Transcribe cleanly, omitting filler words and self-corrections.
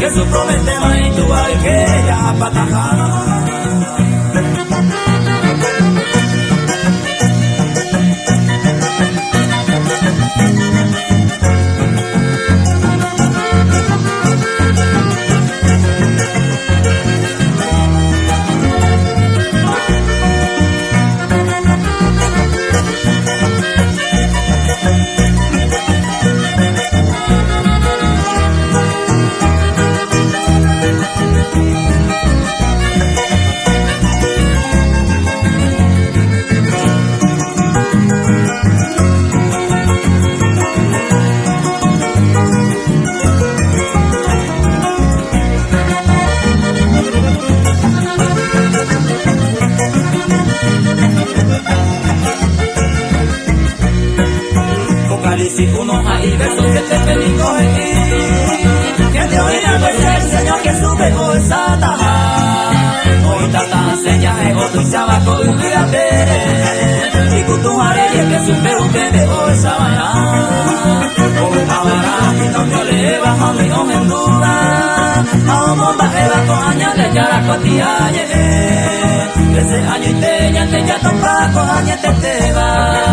que su promete más y tu hay que ya patajar. Si uno hay versos que te pelico que te oirá pues el Señor que sube o el Satanás hoy tata seña ego tu sabaco y olvídate y kutu haré que sube un bebé o el sabana o el cabara y no me le baja mi no me duda a un bomba eva con años de yara cotiaye ese año y te ya tomba con años te va